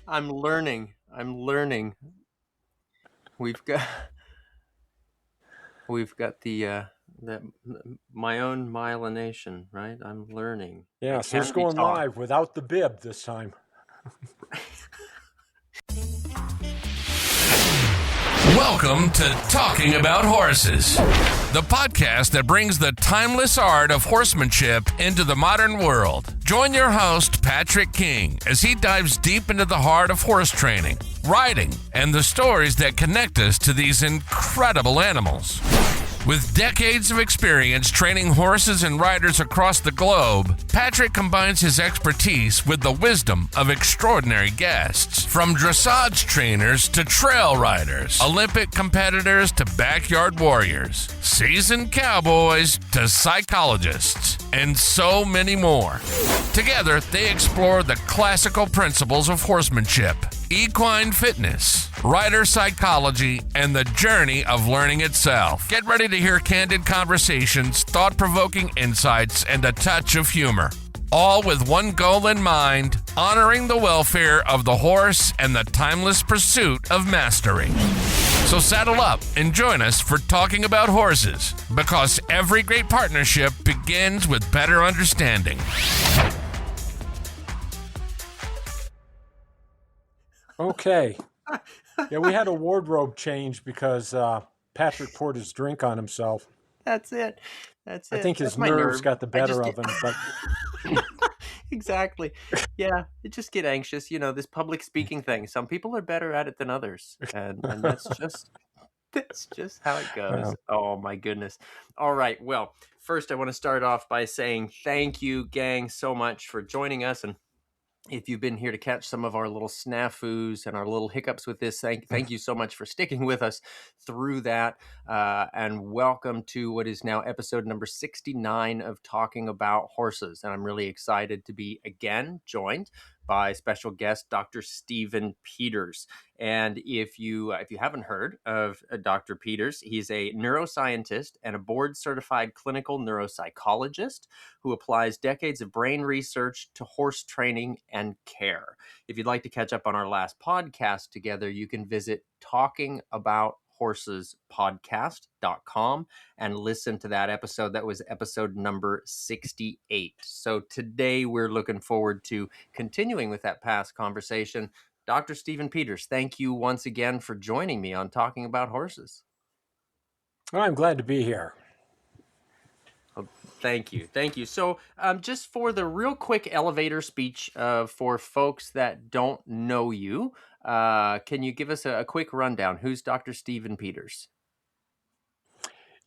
I'm learning. I'm learning. We've got we've got the my own myelination, right? I'm learning. I Yes, who's can be going taught. live without the bib this time? Welcome to Talking About Horses, the podcast that brings the timeless art of horsemanship into the modern world. Join your host, Patrick King, as he dives deep into the heart of horse training, riding, and the stories that connect us to these incredible animals. With decades of experience training horses and riders across the globe, Patrick combines his expertise with the wisdom of extraordinary guests. From dressage trainers to trail riders, Olympic competitors to backyard warriors, seasoned cowboys to psychologists, and so many more. Together, they explore the classical principles of horsemanship, equine fitness, rider psychology, and the journey of learning itself. Get ready to hear candid conversations, thought-provoking insights, and a touch of humor. All with one goal in mind, honoring the welfare of the horse and the timeless pursuit of mastery. So saddle up and join us for Talking About Horses, because every great partnership begins with better understanding. Okay. Yeah, we had a wardrobe change because Patrick poured his drink on himself. That's it. That's I it. think That's his my nerves nerve. got the I just better get of him, but exactly. Yeah, I just get anxious. This public speaking thing. Some people are better at it than others, and that's just how it goes. Oh my goodness. All right. Well, first I want to start off by saying thank you, gang, so much for joining us. And if you've been here to catch some of our little snafus and our little hiccups with this, thank you so much for sticking with us through that. And welcome to what is now episode number 69 of Talking About Horses. And I'm really excited to be again joined by special guest Dr. Stephen Peters. And if you haven't heard of Dr. Peters, he's a neuroscientist and a board-certified clinical neuropsychologist who applies decades of brain research to horse training and care. If you'd like to catch up on our last podcast together, you can visit talkingaboutHorsesPodcast.com and listen to that episode. That was episode number 68. So today we're looking forward to continuing with that past conversation. Dr. Stephen Peters, thank you once again for joining me on Talking About Horses. I'm glad to be here. Well, thank you. Thank you. So just for the real quick elevator speech for folks that don't know you, can you give us a quick rundown? Who's Dr. Stephen Peters?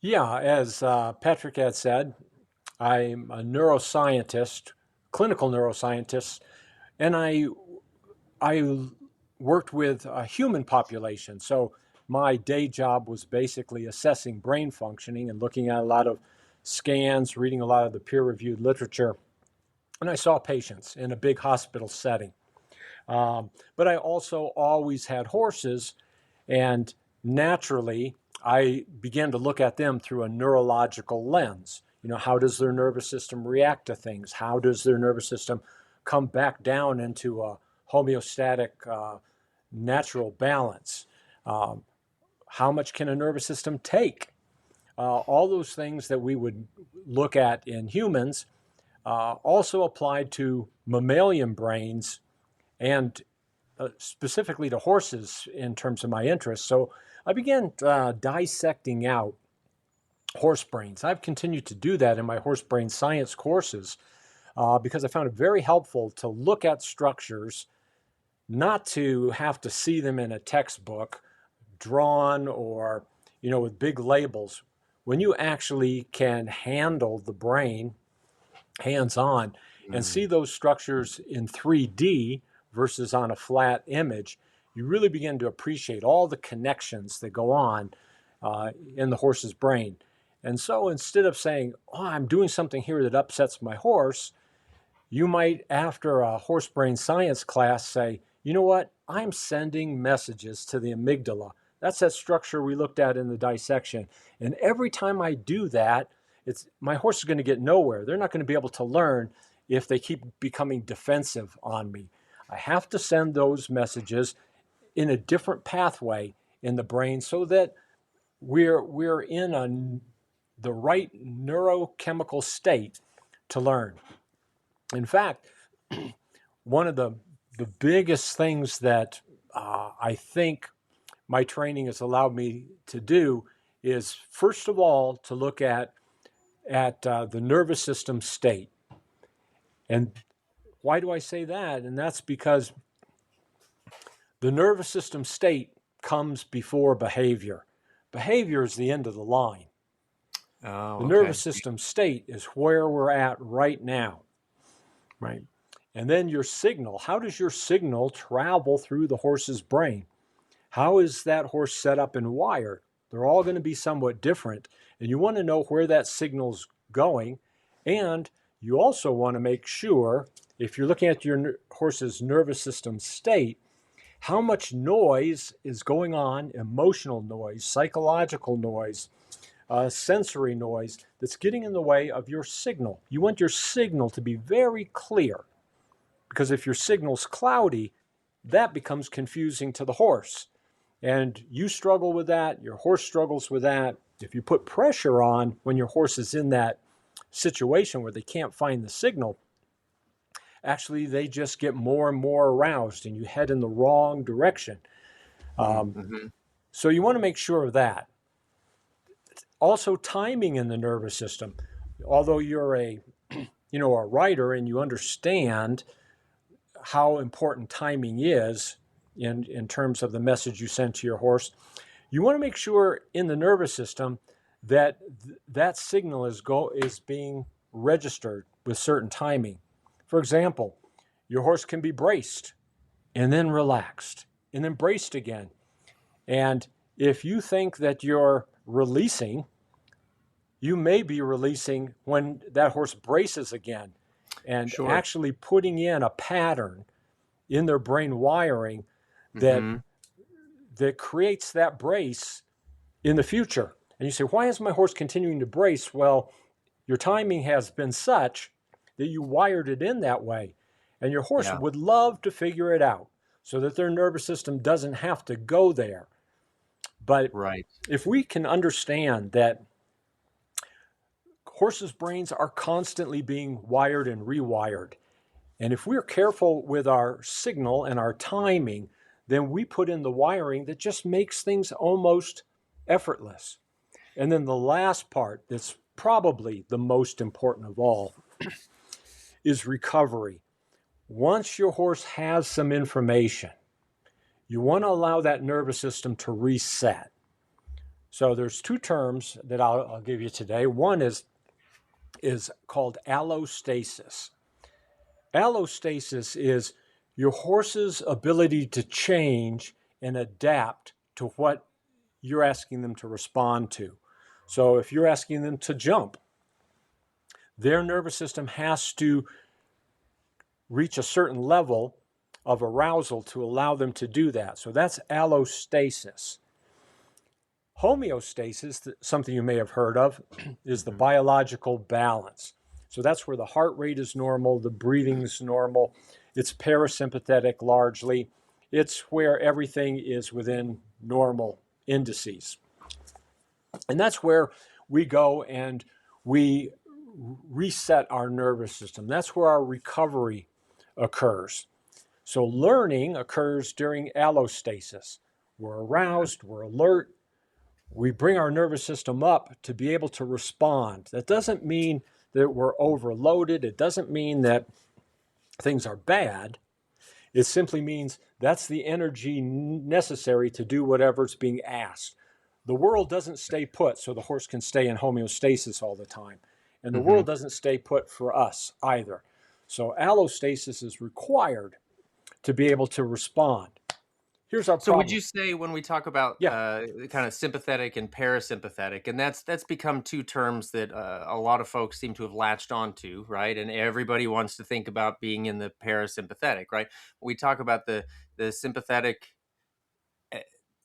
Yeah, as Patrick had said, I'm a neuroscientist, clinical neuroscientist, and I worked with a human population. So my day job was basically assessing brain functioning and looking at a lot of scans, reading a lot of the peer-reviewed literature. And I saw patients in a big hospital setting. But I also always had horses, and naturally, I began to look at them through a neurological lens. How does their nervous system react to things? How does their nervous system come back down into a homeostatic, natural balance? How much can a nervous system take? All those things that we would look at in humans also applied to mammalian brains and specifically to horses in terms of my interest. So I began dissecting out horse brains. I've continued to do that in my horse brain science courses because I found it very helpful to look at structures, not to have to see them in a textbook drawn or with big labels. When you actually can handle the brain hands-on and see those structures in 3D versus on a flat image, you really begin to appreciate all the connections that go on in the horse's brain. And so instead of saying, oh, I'm doing something here that upsets my horse, you might, after a horse brain science class, say, you know what, I'm sending messages to the amygdala. That's that structure we looked at in the dissection. And every time I do that, my horse is going to get nowhere. They're not going to be able to learn if they keep becoming defensive on me. I have to send those messages in a different pathway in the brain so that we're in the right neurochemical state to learn. In fact, one of the biggest things that I think my training has allowed me to do is, first of all, to look at the nervous system state. And why do I say that? And that's because the nervous system state comes before behavior. Behavior is the end of the line. Oh, The nervous okay. system state is where we're at right now, right? And then your signal. How does your signal travel through the horse's brain? How is that horse set up and wired? They're all going to be somewhat different. And you want to know where that signal's going. And you also want to make sure, if you're looking at your horse's nervous system state, how much noise is going on, emotional noise, psychological noise, sensory noise, that's getting in the way of your signal. You want your signal to be very clear, because if your signal's cloudy, that becomes confusing to the horse. And you struggle with that, your horse struggles with that. If you put pressure on when your horse is in that situation where they can't find the signal, actually they just get more and more aroused and you head in the wrong direction. Mm-hmm. So you want to make sure of that. Also, timing in the nervous system. Although you're a rider and you understand how important timing is in terms of the message you send to your horse, you want to make sure in the nervous system that that signal is being registered with certain timing. For example, your horse can be braced and then relaxed and then braced again. And if you think that you're releasing, you may be releasing when that horse braces again, and Sure. actually putting in a pattern in their brain wiring that Mm-hmm. that creates that brace in the future. And you say, why is my horse continuing to brace? Well, your timing has been such that you wired it in that way. And your horse Yeah. would love to figure it out so that their nervous system doesn't have to go there. But Right. if we can understand that horses' brains are constantly being wired and rewired, and if we're careful with our signal and our timing, then we put in the wiring that just makes things almost effortless. And then the last part, that's probably the most important of all, is recovery. Once your horse has some information, you want to allow that nervous system to reset. So there's two terms that I'll give you today. One is called allostasis. Allostasis is your horse's ability to change and adapt to what you're asking them to respond to. So if you're asking them to jump, their nervous system has to reach a certain level of arousal to allow them to do that. So that's allostasis. Homeostasis, something you may have heard of, is the biological balance. So that's where the heart rate is normal, the breathing is normal, it's parasympathetic largely. It's where everything is within normal indices. And that's where we go and we reset our nervous system. That's where our recovery occurs. So learning occurs during allostasis. We're aroused, we're alert, we bring our nervous system up to be able to respond. That doesn't mean that we're overloaded. It doesn't mean that things are bad. It simply means that's the energy necessary to do whatever's being asked. The world doesn't stay put so the horse can stay in homeostasis all the time. And the Mm-hmm. world doesn't stay put for us either. So allostasis is required to be able to respond. Here's our So would problem. you say when we talk about Yeah. kind of sympathetic and parasympathetic, and that's become two terms that a lot of folks seem to have latched onto, right? And everybody wants to think about being in the parasympathetic, right? We talk about the sympathetic uh,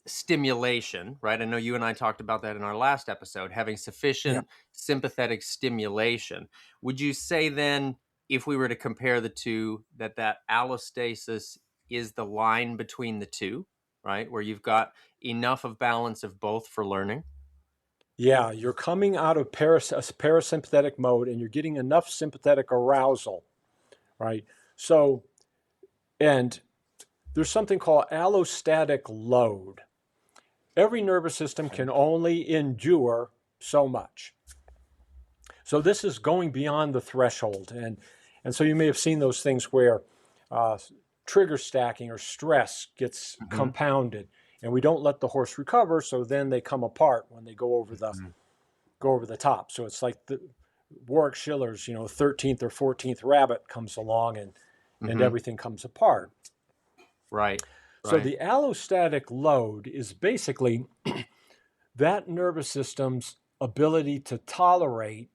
stimulation, right? I know you and I talked about that in our last episode, having Yeah. sufficient sympathetic stimulation. Would you say then if we were to compare the two, that allostasis is the line between the two, right? Where you've got enough of balance of both for learning. Yeah, you're coming out of parasympathetic mode and you're getting enough sympathetic arousal, right? So, and there's something called allostatic load. Every nervous system Okay. can only endure so much. So this is going beyond the threshold. And so you may have seen those things where trigger stacking or stress gets Mm-hmm. compounded and we don't let the horse recover, so then they come apart when they go over the top. So it's like the Warwick Schiller's, 13th or 14th rabbit comes along and Mm-hmm. everything comes apart. Right. So Right. the allostatic load is basically that nervous system's ability to tolerate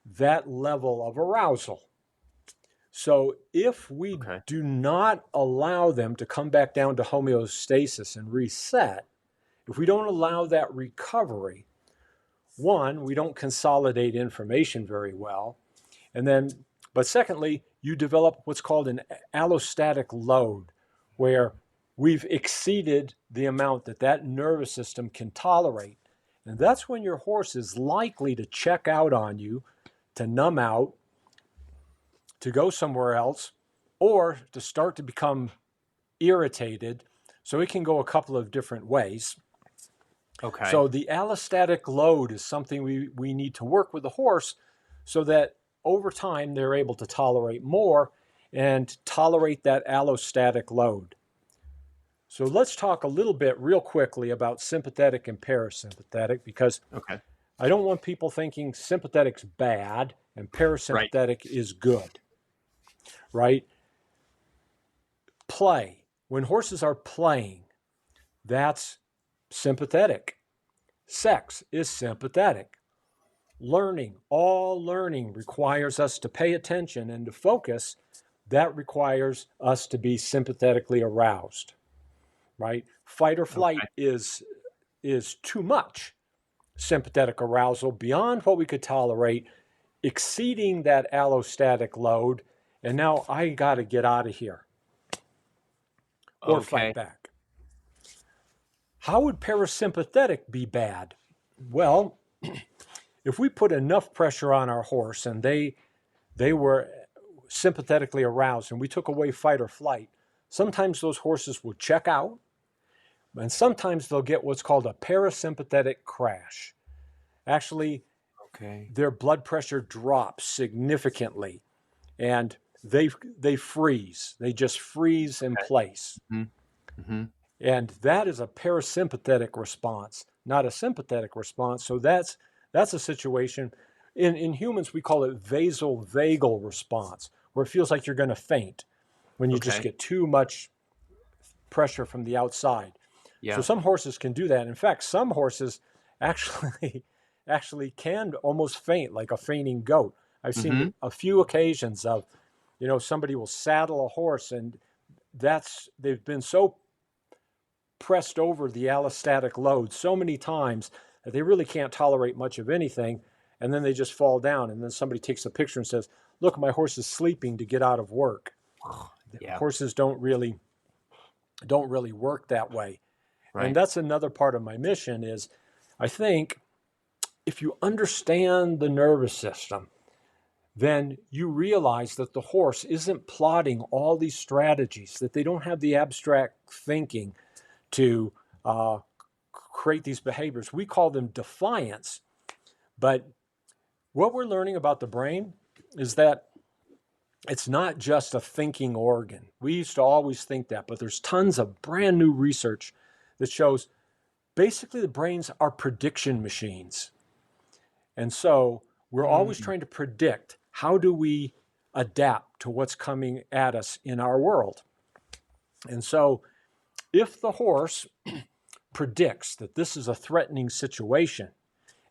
that level of arousal. So if we Okay. do not allow them to come back down to homeostasis and reset, if we don't allow that recovery, one, we don't consolidate information very well. But secondly, you develop what's called an allostatic load, where we've exceeded the amount that nervous system can tolerate. And that's when your horse is likely to check out on you, to numb out, to go somewhere else, or to start to become irritated. So it can go a couple of different ways. Okay. So the allostatic load is something we need to work with the horse so that over time they're able to tolerate more and tolerate that allostatic load. So let's talk a little bit real quickly about sympathetic and parasympathetic, because Okay. I don't want people thinking sympathetic's bad and parasympathetic is good, right? Play. When horses are playing, that's sympathetic. Sex is sympathetic. Learning, all learning requires us to pay attention and to focus. That requires us to be sympathetically aroused, right? Fight or flight is too much sympathetic arousal beyond what we could tolerate, exceeding that allostatic load, and now I got to get out of here or fight Okay. back. How would parasympathetic be bad? Well, if we put enough pressure on our horse and they were sympathetically aroused and we took away fight or flight, sometimes those horses will check out and sometimes they'll get what's called a parasympathetic crash. Actually, Okay. their blood pressure drops significantly and they freeze. They just freeze in place. Mm-hmm. Mm-hmm. And that is a parasympathetic response, not a sympathetic response. So that's a situation. In humans, we call it vasovagal response, where it feels like you're going to faint when you just Okay. get too much pressure from the outside. Yeah. So some horses can do that. In fact, some horses actually can almost faint, like a fainting goat. I've seen Mm-hmm. a few occasions of, somebody will saddle a horse and they've been so pressed over the allostatic load so many times that they really can't tolerate much of anything, and then they just fall down, and then somebody takes a picture and says, look, my horse is sleeping to get out of work. Yeah. Horses don't really work that way. Right. And that's another part of my mission is, I think if you understand the nervous system, then you realize that the horse isn't plotting all these strategies, that they don't have the abstract thinking to create these behaviors. We call them defiance. But what we're learning about the brain is that it's not just a thinking organ. We used to always think that, but there's tons of brand new research that shows basically the brains are prediction machines. And so we're always trying to predict, how do we adapt to what's coming at us in our world? And so if the horse predicts that this is a threatening situation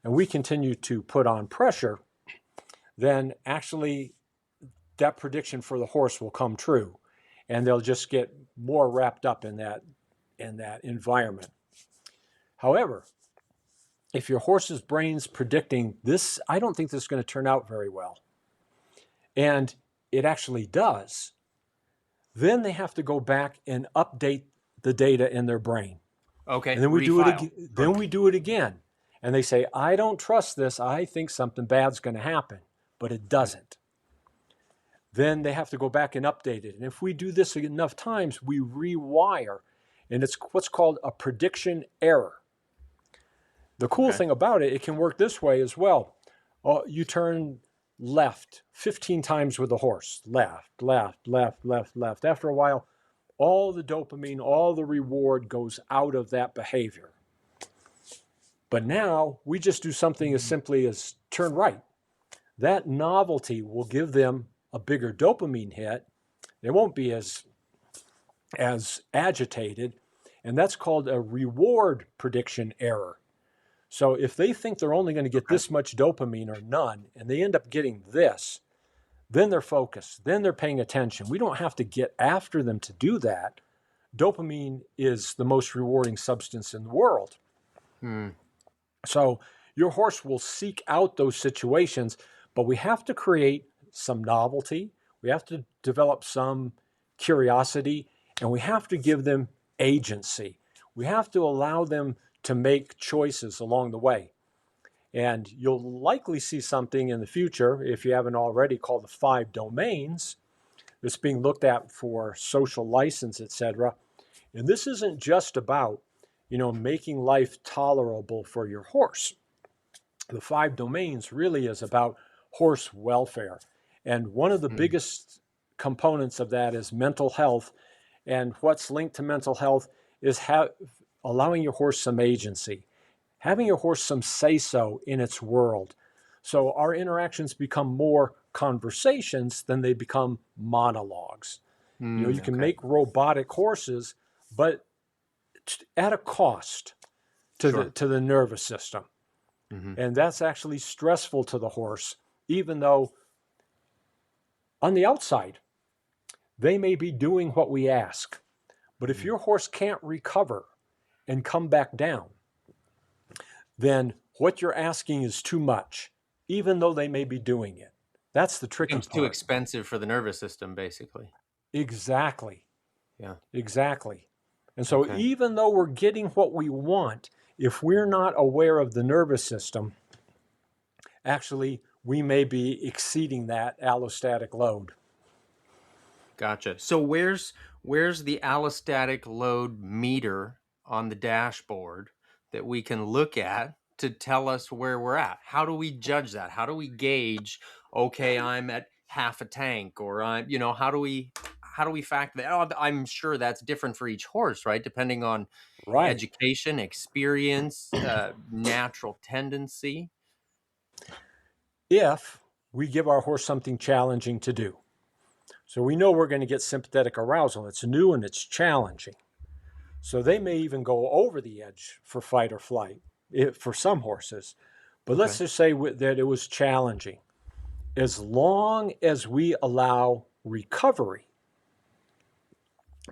and we continue to put on pressure, then actually that prediction for the horse will come true and they'll just get more wrapped up in that environment. However, if your horse's brain's predicting this, I don't think this is going to turn out very well. And it actually does, then they have to go back and update the data in their brain. Okay, And then we do it refile. again. Then we do it again. And they say, I don't trust this. I think something bad's going to happen, but it doesn't. Then they have to go back and update it. And if we do this enough times, we rewire. And it's what's called a prediction error. The cool thing about it, it can work this way as well. You turn left 15 times with a horse. Left, left, left, left, left. After a while, all the dopamine, all the reward goes out of that behavior. But now we just do something as simply as turn right. That novelty will give them a bigger dopamine hit. They won't be as agitated. And that's called a reward prediction error. So if they think they're only going to get this much dopamine or none, and they end up getting this, then they're focused, then they're paying attention. We don't have to get after them to do that. Dopamine is the most rewarding substance in the world. So your horse will seek out those situations, but we have to create some novelty. We have to develop some curiosity, and we have to give them agency. We have to allow them to make choices along the way. And you'll likely see something in the future, if you haven't already, called the 5 domains. That's being looked at for social license, etc. And this isn't just about, making life tolerable for your horse. The 5 domains really is about horse welfare. And one of the biggest components of that is mental health. And what's linked to mental health is allowing your horse some agency, having your horse some say-so in its world. So our interactions become more conversations than they become monologues. You can make robotic horses, but at a cost to the nervous system. And that's actually stressful to the horse, even though on the outside, they may be doing what we ask. But if your horse can't recover and come back down, then what you're asking is too much, even though they may be doing it. That's the tricky part. It's too expensive for the nervous system, basically. Exactly. Yeah. Exactly. And so even though we're getting what we want, if we're not aware of the nervous system, actually, we may be exceeding that allostatic load. Gotcha. So where's the allostatic load meter on the dashboard that we can look at to tell us where we're at? How do we judge that? How do we gauge, okay, I'm at half a tank, or how do we factor that? Oh, I'm sure that's different for each horse, right? Depending on education, experience, natural tendency. If we give our horse something challenging to do. So we know we're going to get sympathetic arousal. It's new and it's challenging. So they may even go over the edge for fight or flight for some horses. But let's just say that it was challenging. As long as we allow recovery.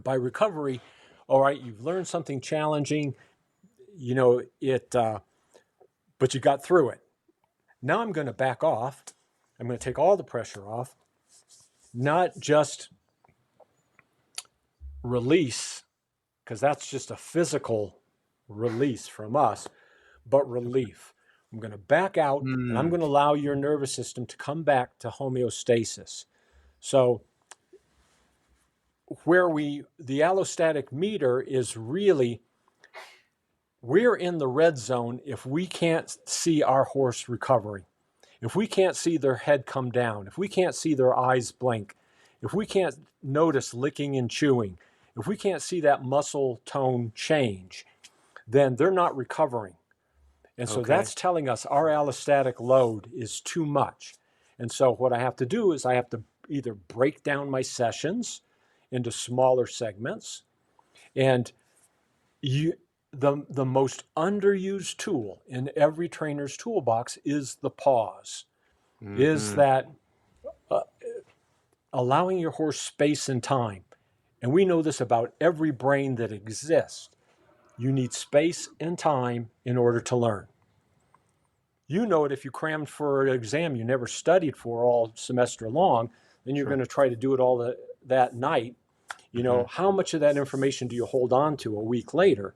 By recovery, all right, you've learned something challenging, but you got through it. Now I'm going to back off. I'm going to take all the pressure off. Not just release, because that's just a physical release from us, but relief. I'm going to back out, and I'm going to allow your nervous system to come back to homeostasis. So the allostatic meter is really, we're in the red zone if we can't see our horse recovering. If we can't see their head come down, if we can't see their eyes blink, if we can't notice licking and chewing, if we can't see that muscle tone change, then they're not recovering. And so that's telling us our allostatic load is too much. And so what I have to do is I have to either break down my sessions into smaller segments. And the most underused tool in every trainer's toolbox is the pause, is that allowing your horse space and time. And we know this about every brain that exists. You need space and time in order to learn. You know it if you crammed for an exam you never studied for all semester long. and you're Sure. going to try to do it all that night, how much of that information do you hold on to a week later?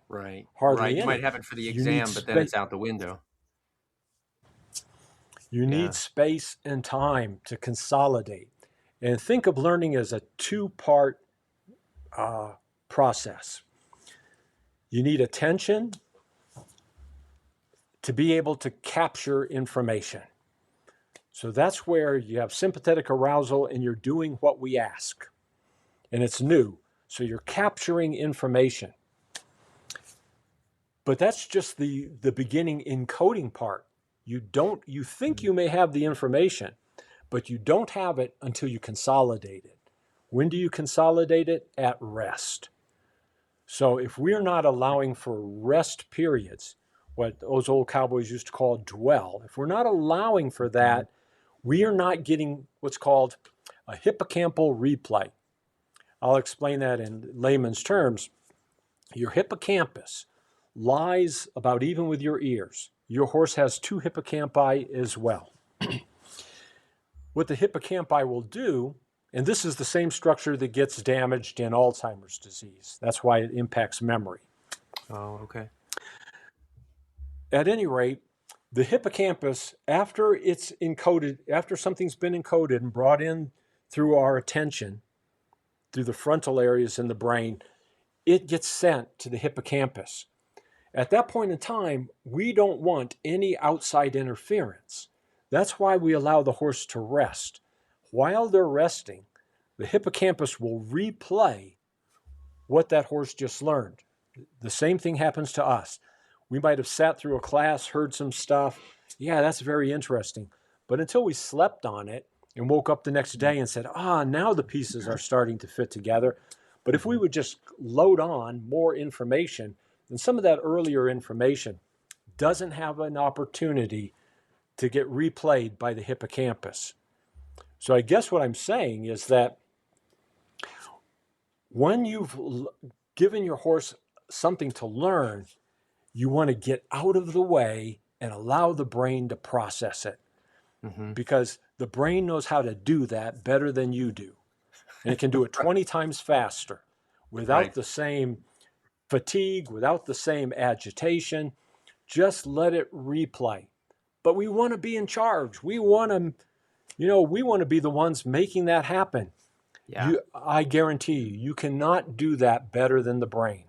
Right. Right. Hardly You might any. have it for the You need exam, but then space. it's out the window. You need Yeah. space and time to consolidate. And think of learning as a two-part process. You need attention to be able to capture information. So that's where you have sympathetic arousal and you're doing what we ask. And it's new. So you're capturing information. But that's just the beginning encoding part. You think you may have the information, but you don't have it until you consolidate it. When do you consolidate it? At rest. So if we're not allowing for rest periods, what those old cowboys used to call dwell, if we're not allowing for that, we are not getting what's called a hippocampal replay. I'll explain that in layman's terms. Your hippocampus lies about even with your ears. Your horse has 2 hippocampi as well. What the hippocampi will do, and this is the same structure that gets damaged in Alzheimer's disease. That's why it impacts memory. Oh, okay. At any rate, the hippocampus, after it's encoded, after something's been encoded and brought in through our attention, through the frontal areas in the brain, it gets sent to the hippocampus. At that point in time, we don't want any outside interference. That's why we allow the horse to rest. While they're resting, the hippocampus will replay what that horse just learned. The same thing happens to us. We might have sat through a class, heard some stuff. Yeah, that's very interesting. But until we slept on it and woke up the next day and said, now the pieces are starting to fit together. But if we would just load on more information, then some of that earlier information doesn't have an opportunity to get replayed by the hippocampus. So I guess what I'm saying is that when you've given your horse something to learn, you want to get out of the way and allow the brain to process it. Because the brain knows how to do that better than you do. And it can do it 20 times faster without the same fatigue, without the same agitation. Just let it replay. But we want to be in charge. We want to be the ones making that happen. Yeah. I guarantee you cannot do that better than the brain.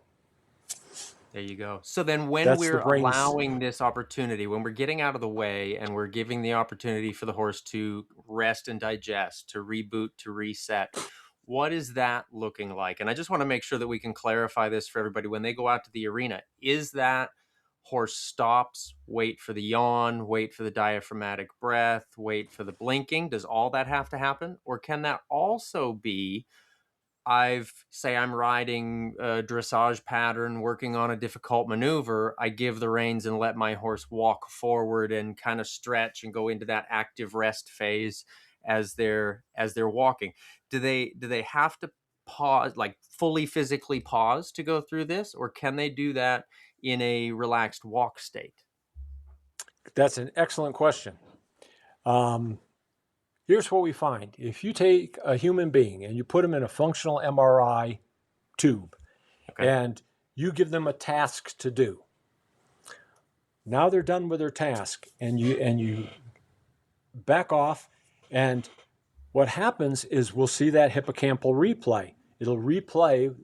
There you go. So then when we're brain's allowing this opportunity, when we're getting out of the way and we're giving the opportunity for the horse to rest and digest, to reboot, to reset, what is that looking like? And I just want to make sure that we can clarify this for everybody. When they go out to the arena, is that horse stops, wait for the yawn, wait for the diaphragmatic breath, wait for the blinking? Does all that have to happen? Or can that also be, I'm riding a dressage pattern, working on a difficult maneuver. I give the reins and let my horse walk forward and kind of stretch and go into that active rest phase as they're walking. Do they have to pause, like fully physically pause to go through this, or can they do that in a relaxed walk state? That's an excellent question. Here's what we find. If you take a human being and you put them in a functional MRI tube, and you give them a task to do, now they're done with their task, and you back off, and what happens is we'll see that hippocampal replay. It'll replay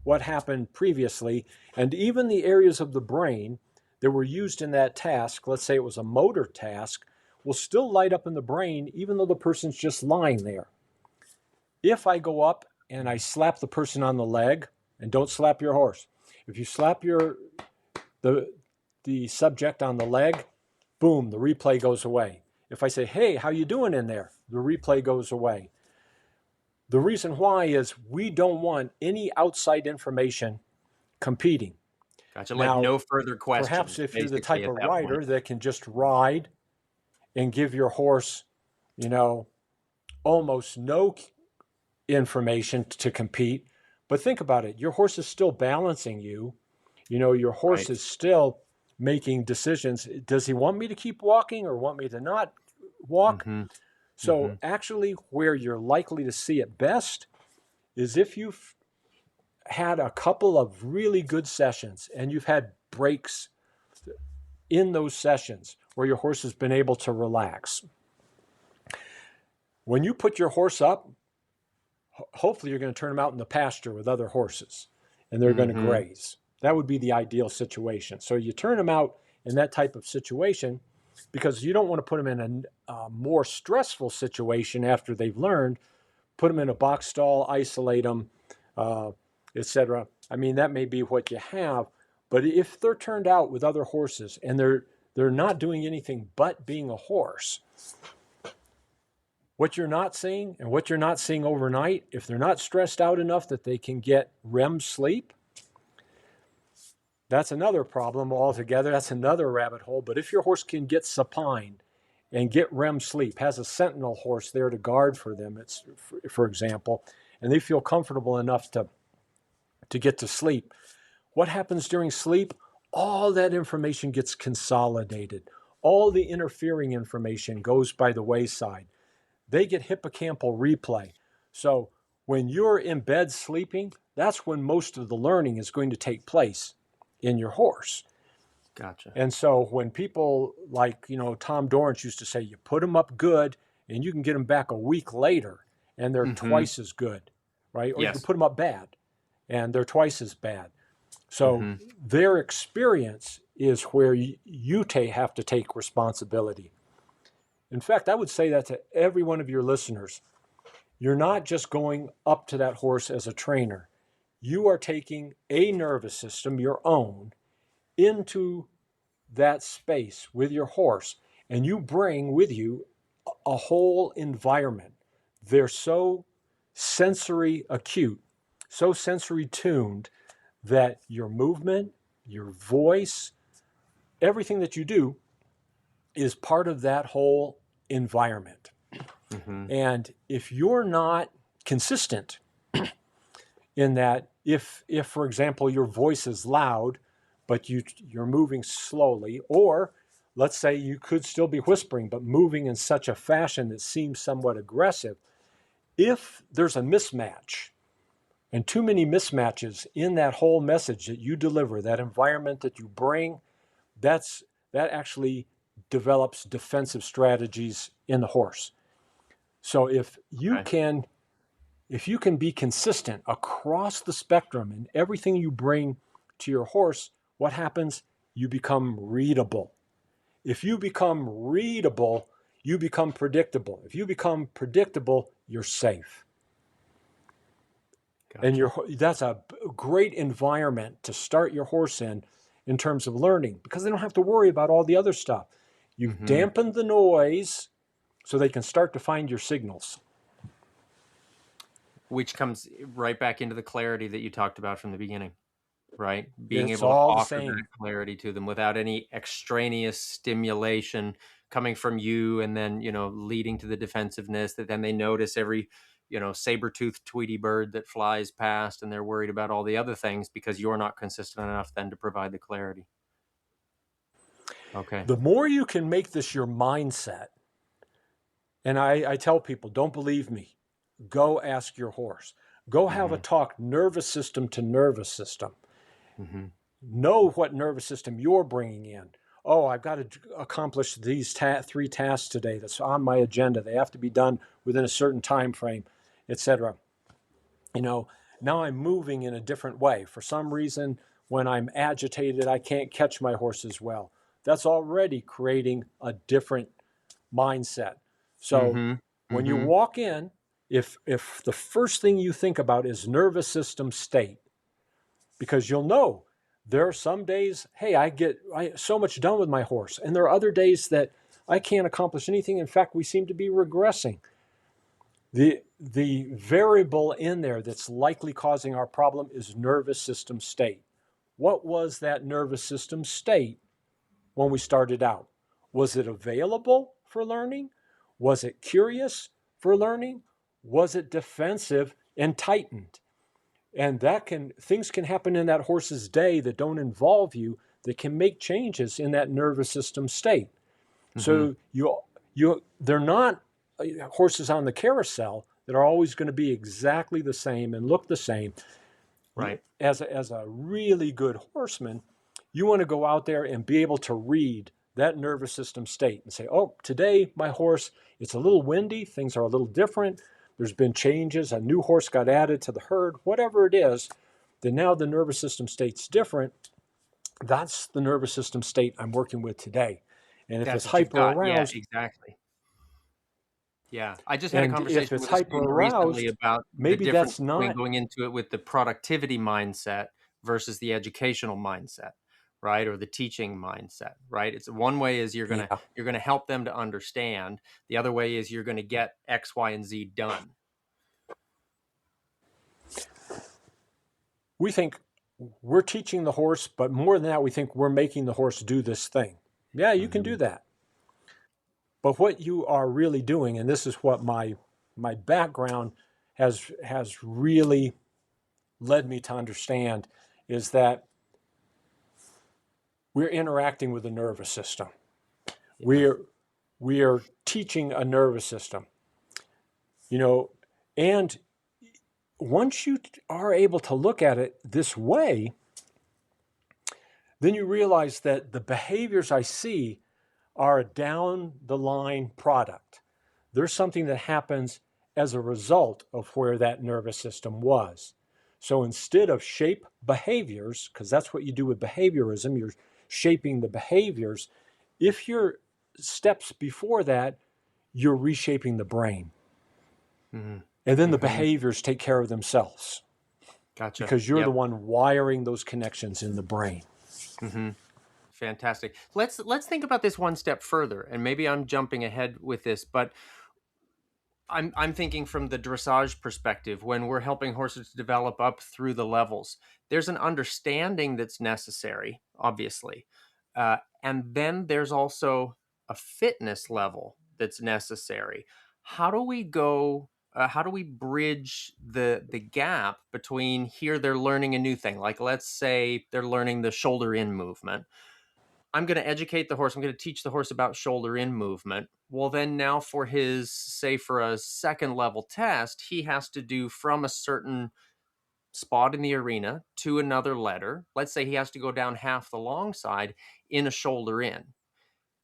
what happened previously, and even the areas of the brain that were used in that task, let's say it was a motor task, will still light up in the brain even though the person's just lying there. If I go up and I slap the person on the leg, and don't slap your horse, if you slap the subject on the leg, boom, the replay goes away. If I say, hey, how you doing in there? The replay goes away. The reason why is we don't want any outside information competing. Gotcha. Now, like no further questions. Perhaps if you're the type of rider that can just ride and give your horse, almost no information to compete. But think about it. Your horse is still balancing you. Your horse is still making decisions. Does he want me to keep walking or want me to not walk? So actually where you're likely to see it best is if you've had a couple of really good sessions and you've had breaks in those sessions where your horse has been able to relax. When you put your horse up, hopefully you're going to turn them out in the pasture with other horses and they're going to graze. That would be the ideal situation. So you turn them out in that type of situation because you don't want to put them in a more stressful situation after they've learned. Put them in a box stall, isolate them, etc. I mean, that may be what you have, but if they're turned out with other horses and they're not doing anything but being a horse, what you're not seeing and what you're not seeing overnight, if they're not stressed out enough that they can get REM sleep, that's another problem altogether. That's another rabbit hole. But if your horse can get supine and get REM sleep, has a sentinel horse there to guard for them, it's, for example, and they feel comfortable enough to get to sleep, what happens during sleep? All that information gets consolidated. All the interfering information goes by the wayside. They get hippocampal replay. So when you're in bed sleeping, that's when most of the learning is going to take place in your horse. Gotcha. And so when people like, Tom Dorrance used to say, you put them up good and you can get them back a week later and they're twice as good, right? Or you can put them up bad and they're twice as bad. So their experience is where you have to take responsibility. In fact, I would say that to every one of your listeners. You're not just going up to that horse as a trainer. You are taking a nervous system, your own, into that space with your horse, and you bring with you a whole environment. They're so sensory acute, so sensory tuned that your movement, your voice, everything that you do is part of that whole environment. And if you're not consistent in that, if for example, your voice is loud, but you're moving slowly, or let's say you could still be whispering, but moving in such a fashion that seems somewhat aggressive, if there's a mismatch, and too many mismatches in that whole message that you deliver, that environment that you bring, that actually develops defensive strategies in the horse. So if you can be consistent across the spectrum in everything you bring to your horse, what happens? You become readable. If you become readable, you become predictable. If you become predictable, you're safe. Gotcha. And that's a great environment to start your horse in terms of learning, because they don't have to worry about all the other stuff. You've dampened the noise so they can start to find your signals. Which comes right back into the clarity that you talked about from the beginning, right? Being It's able to all the offer same. that clarity to them without any extraneous stimulation coming from you and then, leading to the defensiveness that then they notice every, saber-toothed Tweety bird that flies past and they're worried about all the other things because you're not consistent enough then to provide the clarity. Okay. The more you can make this your mindset, and I tell people, don't believe me, go ask your horse. Go have a talk nervous system to nervous system. Know what nervous system you're bringing in. Oh, I've got to accomplish these 3 tasks today that's on my agenda. They have to be done within a certain time frame, etc. Now I'm moving in a different way. For some reason, when I'm agitated, I can't catch my horse as well. That's already creating a different mindset. So when you walk in, if the first thing you think about is nervous system state, because you'll know there are some days, hey, I get so much done with my horse, and there are other days that I can't accomplish anything. In fact, we seem to be regressing. The variable in there that's likely causing our problem is nervous system state. What was that nervous system state when we started out? Was it available for learning? Was it curious for learning? Was it defensive and tightened? And things can happen in that horse's day that don't involve you, that can make changes in that nervous system state. So they're not horses on the carousel that are always going to be exactly the same and look the same. Right. As a really good horseman, you want to go out there and be able to read that nervous system state and say, oh, today my horse, it's a little windy, things are a little different, there's been changes, a new horse got added to the herd, whatever it is, then now the nervous system state's different. That's the nervous system state I'm working with today. And if That's it's what you've hyper got. Yeah, aroused, exactly. Yeah. I just had a and if conversation it's with a hyper student recently aroused, about the maybe difference that's between not, going into it with the productivity mindset versus the educational mindset, right? Or the teaching mindset, right? It's one way is you're yeah. gonna help them to understand. The other way is you're gonna get X, Y, and Z done. We think we're teaching the horse, but more than that, we think we're making the horse do this thing. Yeah, you can do Mm-hmm. that. But what you are really doing, and this is what my background has really led me to understand, is that we're interacting with the nervous system. Yeah. We are teaching a nervous system, you know, and once you are able to look at it this way, then you realize that the behaviors I see are a down the line product. There's something that happens as a result of where that nervous system was. So instead of shape behaviors, because that's what you do with behaviorism, you're shaping the behaviors. If you're steps before that, you're reshaping the brain. Mm-hmm. And then the Mm-hmm. behaviors take care of themselves Gotcha. because you're Yep. the one wiring those connections in the brain. Mm-hmm. Fantastic. Let's think about this one step further, and maybe I'm jumping ahead with this, but I'm thinking from the dressage perspective. When we're helping horses to develop up through the levels, there's an understanding that's necessary, obviously, and then there's also a fitness level that's necessary. How do we go? How do we bridge the gap between here they're learning a new thing, like let's say they're learning the shoulder in movement. I'm going to educate the horse. I'm going to teach the horse about shoulder in movement. Well, then now for his, say, for a second level test, he has to do from a certain spot in the arena to another letter. Let's say he has to go down half the long side in a shoulder in.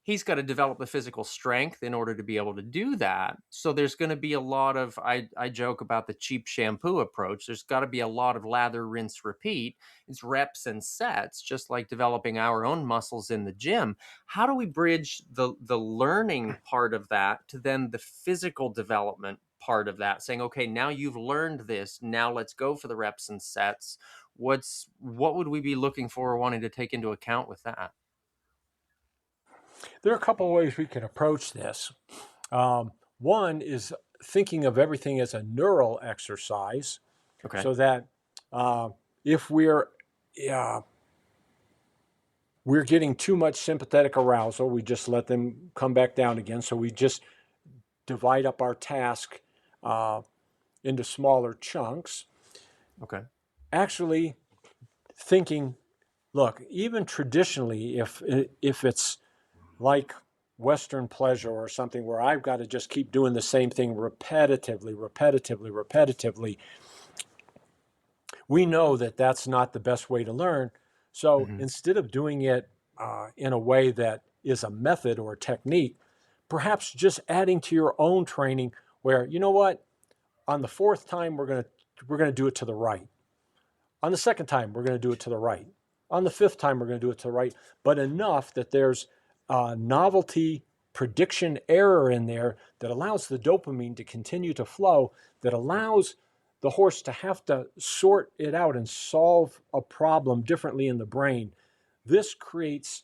He's got to develop the physical strength in order to be able to do that. So there's going to be a lot of, I joke about the cheap shampoo approach. There's got to be a lot of lather, rinse, repeat. It's reps and sets, just like developing our own muscles in the gym. How do we bridge the learning part of that to then the physical development part of that, saying, okay, now you've learned this, now let's go for the reps and sets. What would we be looking for or wanting to take into account with that? There are a couple of ways we can approach this. One is thinking of everything as a neural exercise, Okay. so that if we're getting too much sympathetic arousal, we just let them come back down again. So we just divide up our task into smaller chunks. Okay. Actually thinking, look, even traditionally, if it's like Western pleasure or something where I've got to just keep doing the same thing repetitively, we know that that's not the best way to learn. So Mm-hmm. instead of doing it in a way that is a method or a technique, perhaps just adding to your own training where, you know what, on the fourth time, we're going to do it to the right. On the second time, we're going to do it to the right. On the fifth time, we're going to do it to the right, but enough that there's novelty prediction error in there that allows the dopamine to continue to flow, that allows the horse to have to sort it out and solve a problem differently in the brain. This creates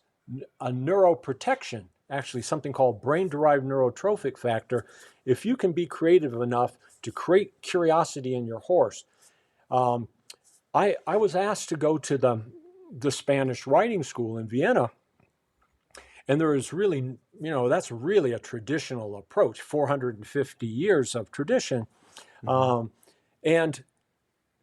a neuroprotection, actually something called brain-derived neurotrophic factor. If you can be creative enough to create curiosity in your horse. I was asked to go to the Spanish riding school in Vienna, and there is really, that's really a traditional approach, 450 years of tradition. Mm-hmm. And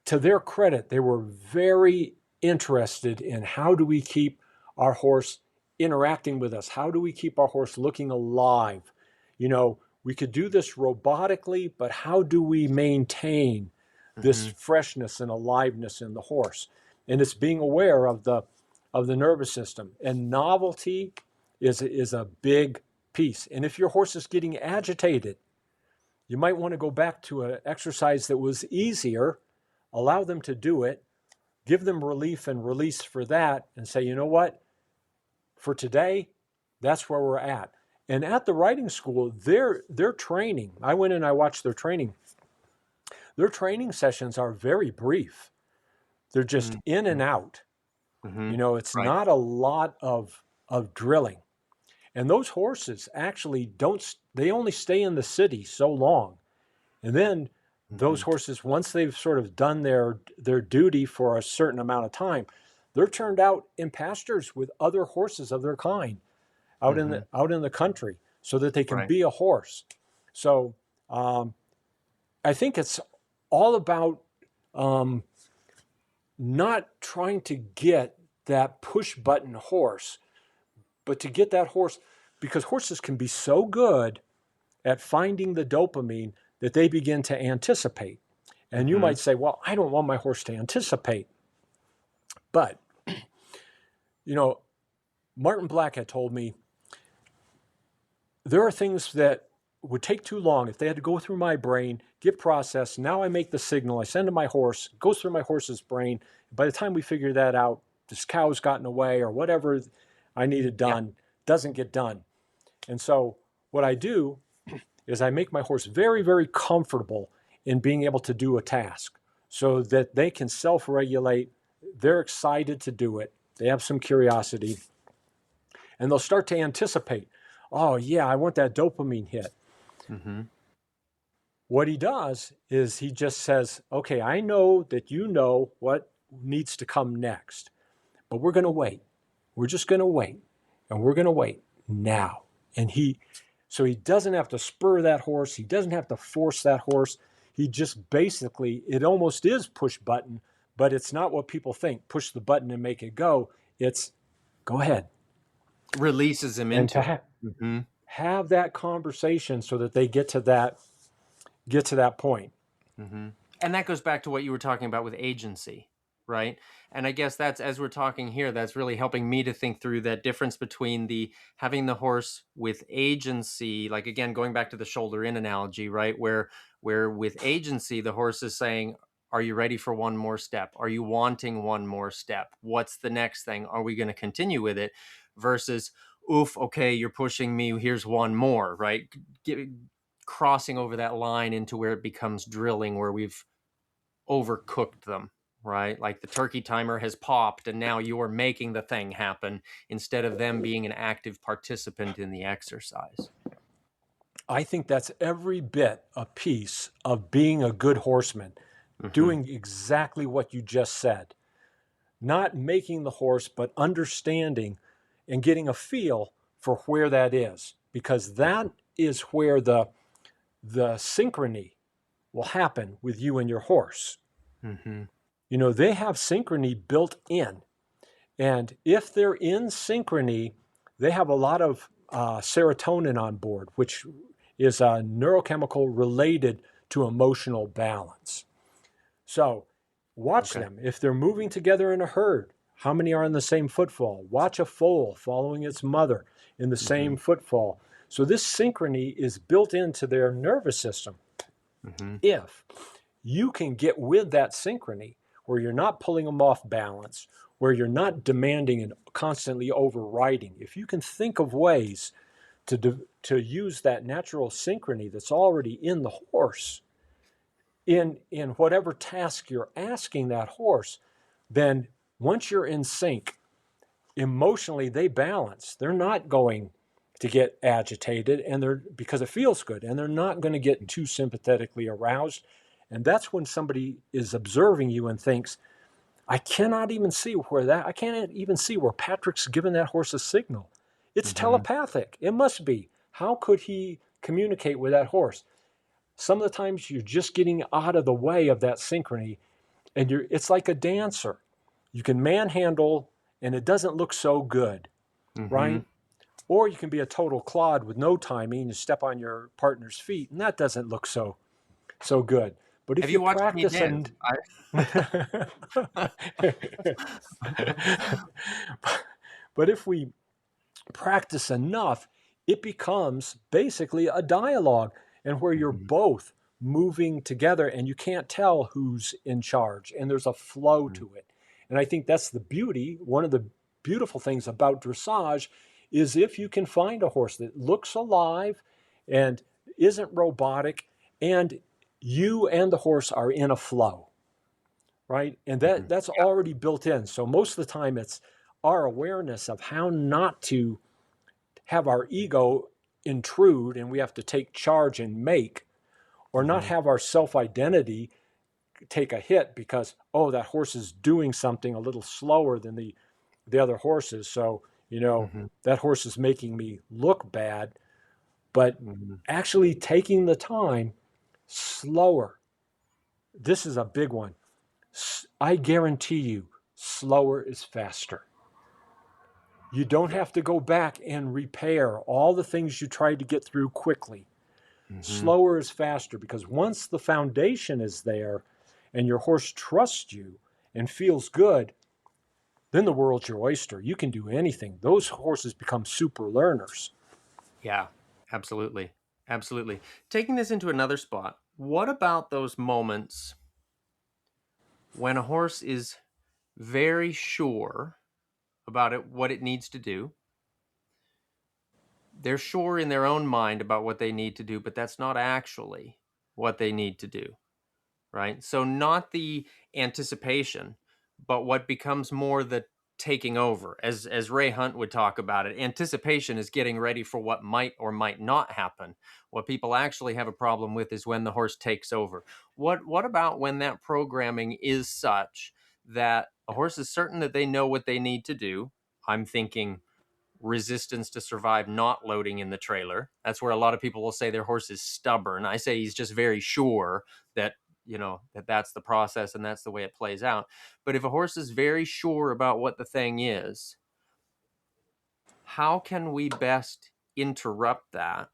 to their credit, they were very interested in how do we keep our horse interacting with us? How do we keep our horse looking alive? We could do this robotically, but how do we maintain this Mm-hmm. freshness and aliveness in the horse? And it's being aware of the nervous system. And novelty is a big piece. And if your horse is getting agitated, you might want to go back to an exercise that was easier, allow them to do it, give them relief and release for that, and say, you know what, for today, that's where we're at. And at the riding school, their training, I went and I watched their training. Their training sessions are very brief. They're just in and out. Mm-hmm. You know, it's Right. not a lot of drilling. And those horses actually they only stay in the city so long. And then those horses, once they've sort of done their duty for a certain amount of time, they're turned out in pastures with other horses of their kind out in the country so that they can Right. be a horse. So I think it's all about not trying to get that push button horse, but to get that horse, because horses can be so good at finding the dopamine that they begin to anticipate. And you might say, well, I don't want my horse to anticipate. But, you know, Martin Black had told me there are things that would take too long if they had to go through my brain, get processed. Now I make the signal, I send to my horse, it goes through my horse's brain. By the time we figure that out, this cow's gotten away or whatever I needed done doesn't get done. And so what I do is I make my horse very, very comfortable in being able to do a task so that they can self-regulate. They're excited to do it. They have some curiosity. And they'll start to anticipate, oh, yeah, I want that dopamine hit. What he does is he just says, okay, I know that you know what needs to come next, but we're going to wait. We're just going to wait. And we're going to wait now. And so he doesn't have to spur that horse. He doesn't have to force that horse. He just basically, it almost is push button, but it's not what people think. Push the button and make it go. It's go ahead. Releases him And into to it. have that conversation so that they get to that point. And that goes back to what you were talking about with agency, right? And I guess that's, as we're talking here, that's really helping me to think through that difference between the having the horse with agency, like again, going back to the shoulder in analogy, right? Where with agency, the horse is saying, are you ready for one more step? Are you wanting one more step? What's the next thing? Are we going to continue with it? Versus, oof, okay, you're pushing me. Here's one more, right? Crossing over that line into where it becomes drilling, where we've overcooked them, right? Like the turkey timer has popped and now you're making the thing happen instead of them being an active participant in the exercise. I think that's every bit a piece of being a good horseman, doing exactly what you just said. Not making the horse, but understanding and getting a feel for where that is, because that is where the synchrony will happen with you and your horse. You know, they have synchrony built in. And if they're in synchrony, they have a lot of serotonin on board, which is a neurochemical related to emotional balance. So watch them. If they're moving together in a herd, how many are in the same footfall? Watch a foal following its mother in the same footfall. So this synchrony is built into their nervous system. If you can get with that synchrony, where you're not pulling them off balance, where you're not demanding and constantly overriding, if you can think of ways to use that natural synchrony that's already in the horse, in whatever task you're asking that horse, then once you're in sync, emotionally they balance. They're not going to get agitated, and because it feels good, and they're not going to get too sympathetically aroused. And that's when somebody is observing you and thinks, I can't even see where Patrick's given that horse a signal. It's telepathic. It must be. How could he communicate with that horse? Some of the times you're just getting out of the way of that synchrony, and it's like a dancer. You can manhandle, and it doesn't look so good, right? Or you can be a total clod with no timing. You step on your partner's feet, and that doesn't look so good. But Have if you you watched me practice dance? and but if we practice enough, it becomes basically a dialogue, and where you're Mhm, both moving together and you can't tell who's in charge, and there's a flow mhm, to it. And I think that's the beauty. One of the beautiful things about dressage is if you can find a horse that looks alive and isn't robotic, and you and the horse are in a flow, right? And mhm. that's already built in. So most of the time it's our awareness of how not to have our ego intrude and we have to take charge and make, or not Mhm, have our self-identity take a hit because, oh, that horse is doing something a little slower than the other horses. So, mhm, that horse is making me look bad, but mhm. actually taking the time slower. This is a big one. I guarantee you, slower is faster. You don't Yeah. have to go back and repair all the things you tried to get through quickly. Mhm. Slower is faster because once the foundation is there and your horse trusts you and feels good, then the world's your oyster. You can do anything. Those horses become super learners. Yeah, absolutely. Absolutely. Taking this into another spot, what about those moments when a horse is very sure about what it needs to do? They're sure in their own mind about what they need to do, but that's not actually what they need to do, right? So not the anticipation, but what becomes more the taking over. As Ray Hunt would talk about it, anticipation is getting ready for what might or might not happen. What people actually have a problem with is when the horse takes over. What about when that programming is such that a horse is certain that they know what they need to do? I'm thinking resistance to survive not loading in the trailer. That's where a lot of people will say their horse is stubborn. I say he's just very sure that that's the process and that's the way it plays out. But if a horse is very sure about what the thing is, how can we best interrupt that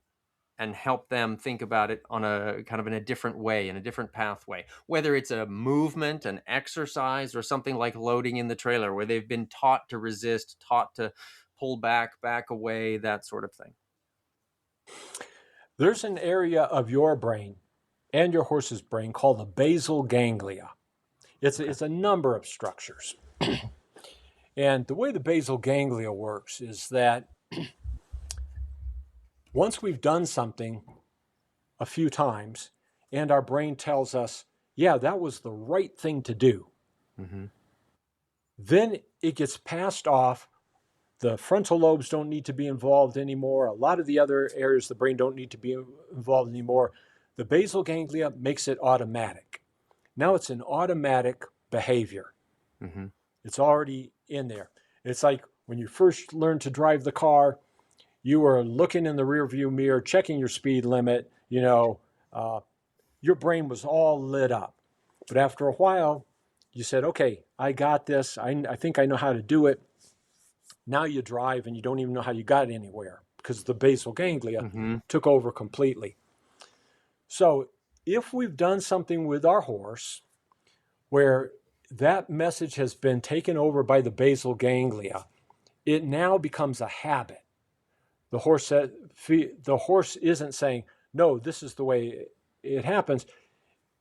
and help them think about it on a kind of in a different way, in a different pathway, whether it's a movement, an exercise, or something like loading in the trailer where they've been taught to resist, taught to pull back away, that sort of thing. There's an area of your brain and your horse's brain called the basal ganglia. Okay. It's a number of structures. And the way the basal ganglia works is that once we've done something a few times and our brain tells us, yeah, that was the right thing to do, Mm-hmm. then it gets passed off. The frontal lobes don't need to be involved anymore. A lot of the other areas of the brain don't need to be involved anymore. The basal ganglia makes it automatic. Now it's an automatic behavior. Mm-hmm. It's already in there. It's like when you first learned to drive the car, you were looking in the rearview mirror, checking your speed limit. Your brain was all lit up. But after a while, you said, okay, I got this. I think I know how to do it. Now you drive and you don't even know how you got anywhere because the basal ganglia Mm-hmm. took over completely. So if we've done something with our horse where that message has been taken over by the basal ganglia, it now becomes a habit. The horse isn't saying, no, this is the way it happens.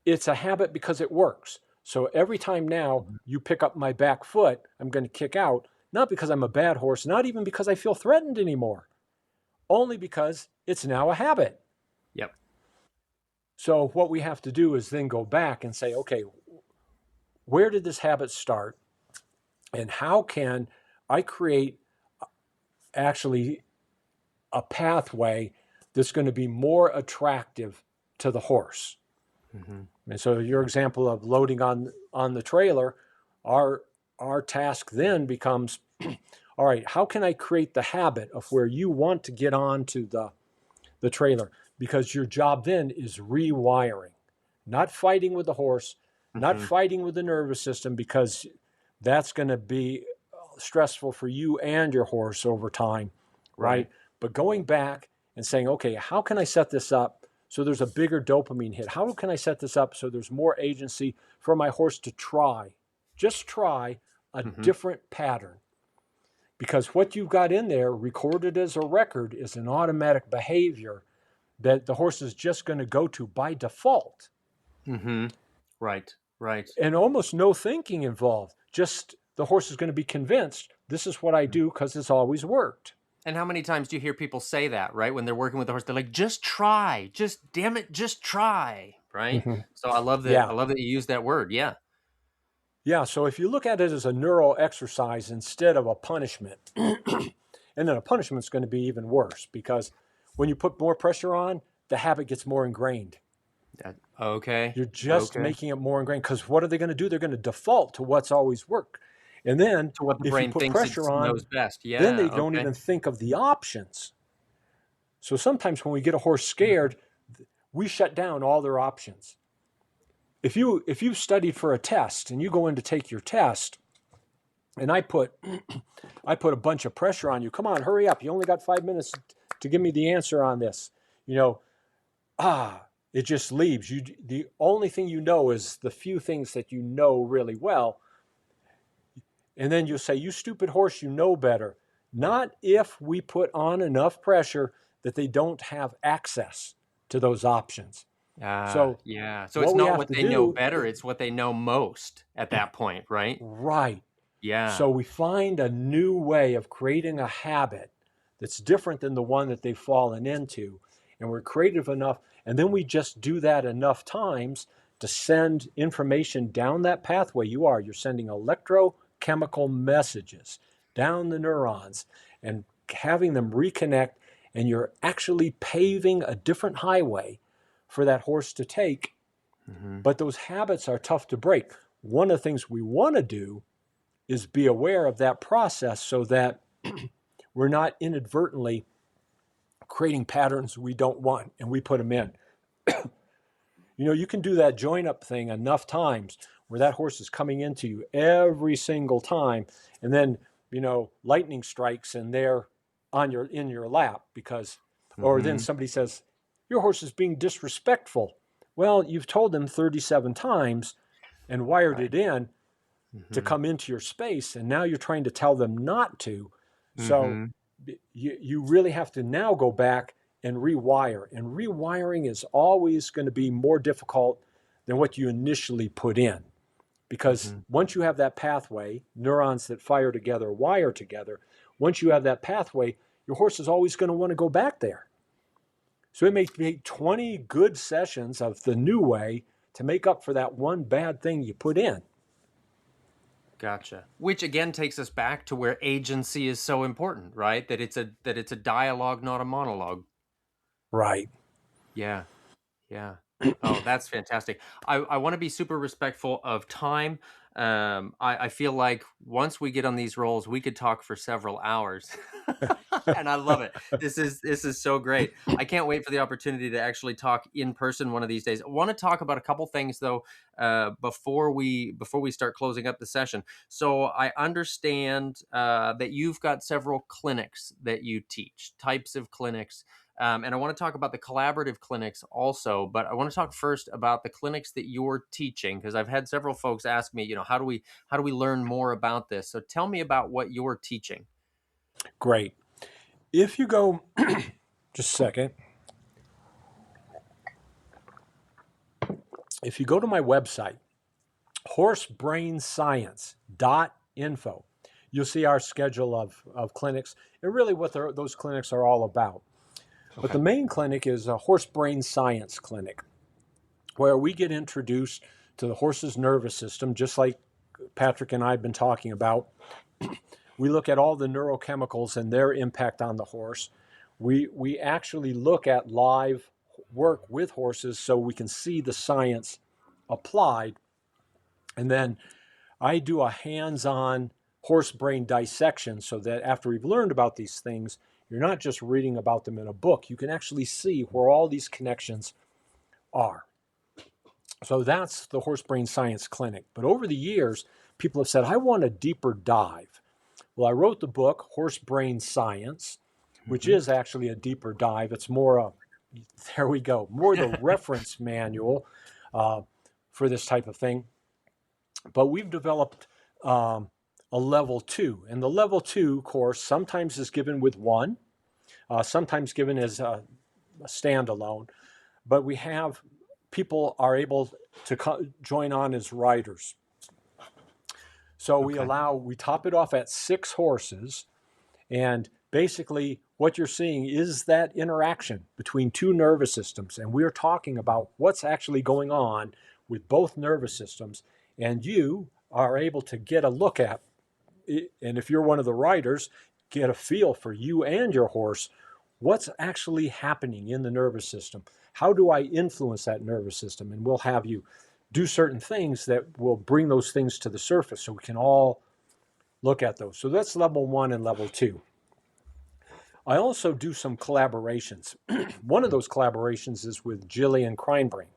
It's a habit because it works. So every time now you pick up my back foot, I'm going to kick out, not because I'm a bad horse, not even because I feel threatened anymore, only because it's now a habit. Yep. So what we have to do is then go back and say, okay, where did this habit start? And how can I create actually a pathway that's going to be more attractive to the horse? Mm-hmm. And so your example of loading on the trailer, our task then becomes, all right, how can I create the habit of where you want to get onto the trailer? Because your job then is rewiring, not fighting with the horse, not Mm-hmm. fighting with the nervous system, because that's going to be stressful for you and your horse over time. right? Right. But going back and saying, okay, how can I set this up so there's a bigger dopamine hit? How can I set this up so there's more agency for my horse to just try a Mm-hmm. different pattern? Because what you've got in there recorded as a record is an automatic behavior that the horse is just going to go to by default. Mm-hmm. Right. Right. And almost no thinking involved. Just the horse is going to be convinced this is what I do because it's always worked. And how many times do you hear people say that, right? When they're working with the horse, they're like, just try, just damn it, just try, right? Mhm. So I love that. I Yeah. love that you use that word. Yeah. Yeah. So if you look at it as a neural exercise instead of a punishment, and then a punishment's going to be even worse because when you put more pressure on, the habit gets more ingrained. Okay. You're just Okay. making it more ingrained because what are they going to do? They're going to default to what's always worked. And then To what the if you brain put thinks it pressure on, knows best. then Yeah. they don't Okay. even think of the options. So sometimes when we get a horse scared, we shut down all their options. If you've studied for a test and you go in to take your test, and I put a bunch of pressure on you. Come on, hurry up! You only got 5 minutes to give me the answer on this. It just leaves you. The only thing you know is the few things that you know really well, and then you'll say, "You stupid horse, you know better." Not if we put on enough pressure that they don't have access to those options. So Yeah. So it's what we not have what to they know do, better, it's what they know most at that point, right? right? Yeah. So we find a new way of creating a habit that's different than the one that they've fallen into. And we're creative enough. And then we just do that enough times to send information down that pathway you're sending electrochemical messages down the neurons and having them reconnect. And you're actually paving a different highway for that horse to take. Mm-hmm. But those habits are tough to break. One of the things we want to do is be aware of that process so that we're not inadvertently creating patterns we don't want and we put them in. You can do that join up thing enough times where that horse is coming into you every single time, and then lightning strikes and they're in your lap or then Mm-hmm. somebody says your horse is being disrespectful. Well, you've told them 37 times and wired Right. it in to Mm-hmm. come into your space, and now you're trying to tell them not to. So Mm-hmm. you really have to now go back and rewire. And rewiring is always going to be more difficult than what you initially put in. Because Mm-hmm. once you have that pathway, neurons that fire together, wire together, once you have that pathway, your horse is always going to want to go back there. So it may take 20 good sessions of the new way to make up for that one bad thing you put in. Gotcha. Which again takes us back to where agency is so important, right? That it's a dialogue, not a monologue. Right. Yeah. Yeah. Oh, that's fantastic. I want to be super respectful of time. I feel like once we get on these rolls, we could talk for several hours. And I love it. This is so great. I can't wait for the opportunity to actually talk in person one of these days. I want to talk about a couple things though, before we start closing up the session. So I understand that you've got several clinics that you teach, types of clinics. And I want to talk about the collaborative clinics also, but I want to talk first about the clinics that you're teaching, because I've had several folks ask me, how do we learn more about this? So tell me about what you're teaching. Great. If you go, just a second. If you go to my website, horsebrainscience.info, you'll see our schedule of clinics and really what those clinics are all about. Okay. But the main clinic is a horse brain science clinic, where we get introduced to the horse's nervous system, just like Patrick and I have been talking about. We look at all the neurochemicals and their impact on the horse. We actually look at live work with horses so we can see the science applied. And then I do a hands-on horse brain dissection so that after we've learned about these things, you're not just reading about them in a book. You can actually see where all these connections are. So that's the Horse Brain Science Clinic. But over the years, people have said, I want a deeper dive. Well, I wrote the book, Horse Brain Science, which is actually a deeper dive. It's more there we go, more the reference manual for this type of thing. But we've developed a level 2, and the level 2 course sometimes is given with one, sometimes given as a standalone, but we have people are able to join on as riders. So we top it off at 6 horses, and basically what you're seeing is that interaction between 2 nervous systems, and we're talking about what's actually going on with both nervous systems, and you are able to get a look at it, and if you're one of the riders, get a feel for you and your horse, what's actually happening in the nervous system. How do I influence that nervous system? And we'll have you do certain things that will bring those things to the surface so we can all look at those. So that's level 1 and level 2. I also do some collaborations. One of those collaborations is with Jillian Kreinbring.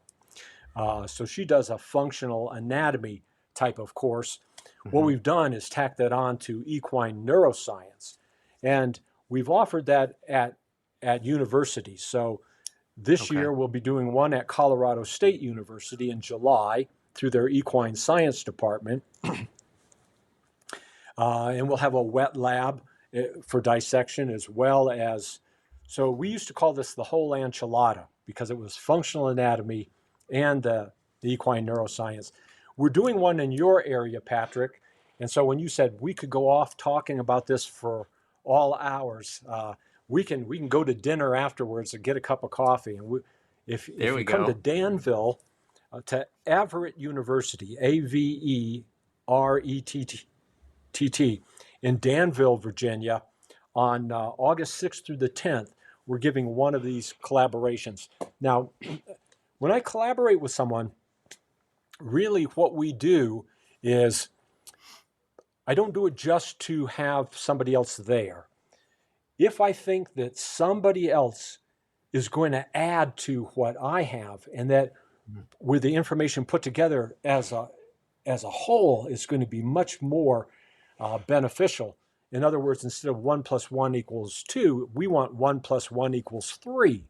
So she does a functional anatomy type of course. What we've done is tack that on to equine neuroscience. And we've offered that at universities. So this year we'll be doing one at Colorado State University in July through their equine science department. And we'll have a wet lab for dissection as well as, so we used to call this the whole enchilada because it was functional anatomy and the equine neuroscience. We're doing one in your area, Patrick. And so when you said we could go off talking about this for all hours, we can go to dinner afterwards and get a cup of coffee. And if you come to Danville, to Everett University, Averettt, in Danville, Virginia, on August 6th through the 10th, we're giving one of these collaborations. Now, when I collaborate with someone, really what we do is I don't do it just to have somebody else there. If I think that somebody else is going to add to what I have, and that with the information put together as a whole is going to be much more beneficial. In other words, instead of 1 + 1 = 2, we want 1 + 1 = 3.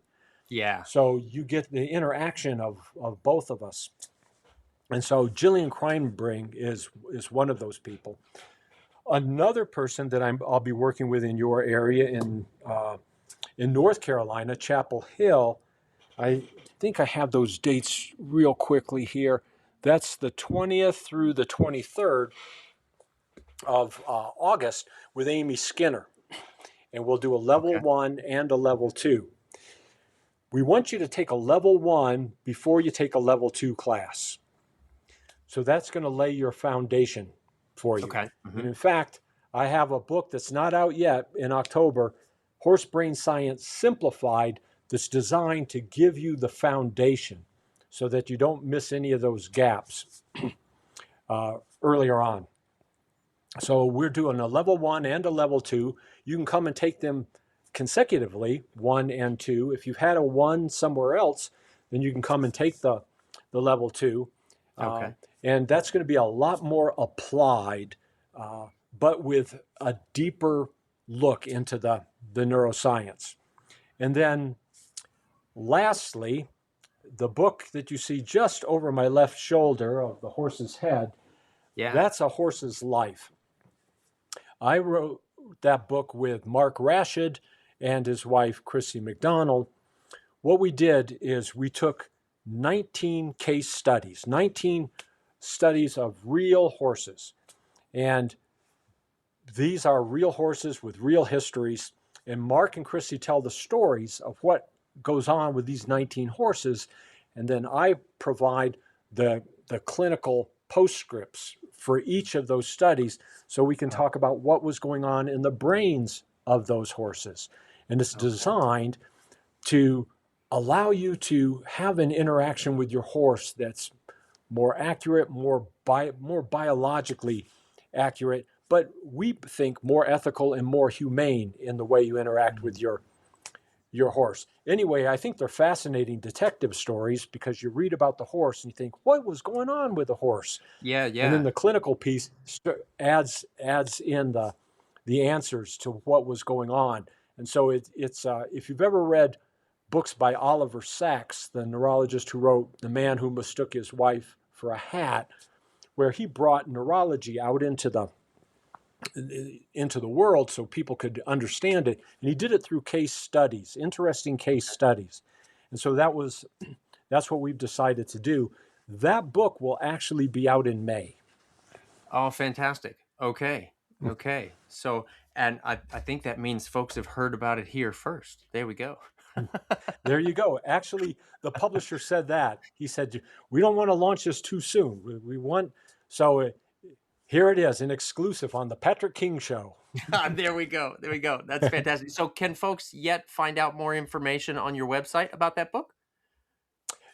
Yeah. So you get the interaction of both of us. And so Jillian Kreinbring is one of those people. Another person that I'll be working with in your area in North Carolina, Chapel Hill, I think I have those dates real quickly here. That's the 20th through the 23rd of August with Amy Skinner. And we'll do a level 1 and a level 2. We want you to take a level 1 before you take a level 2 class. So that's going to lay your foundation for you. And in fact, I have a book that's not out yet in October, Horse Brain Science Simplified, that's designed to give you the foundation so that you don't miss any of those gaps earlier on. So we're doing a level 1 and a level 2. You can come and take them consecutively, 1 and 2. If you've had a 1 somewhere else, then you can come and take the level 2. And that's going to be a lot more applied, but with a deeper look into the neuroscience. And then lastly, the book that you see just over my left shoulder of the horse's head, that's A Horse's Life. I wrote that book with Mark Rashid and his wife, Chrissy McDonald. What we did is we took 19 case studies, 19 studies of real horses. And these are real horses with real histories. And Mark and Chrissy tell the stories of what goes on with these 19 horses. And then I provide the clinical postscripts for each of those studies so we can talk about what was going on in the brains of those horses. And it's designed to allow you to have an interaction with your horse that's more accurate, more biologically accurate, but we think more ethical and more humane in the way you interact with your horse. Anyway, I think they're fascinating detective stories because you read about the horse and you think, what was going on with the horse? Yeah. And then the clinical piece adds in the answers to what was going on. And so it's if you've ever read books by Oliver Sacks, the neurologist who wrote The Man Who Mistook His Wife for a Hat, where he brought neurology out into the world so people could understand it. And he did it through case studies, interesting case studies. And so that's what we've decided to do. That book will actually be out in May. Oh, fantastic. Okay. So, and I think that means folks have heard about it here first. There we go. There you go. Actually, the publisher said that. He said, we don't want to launch this too soon. We want, so here it is, an exclusive on the Patrick King Show. There we go. That's fantastic. So can folks yet find out more information on your website about that book?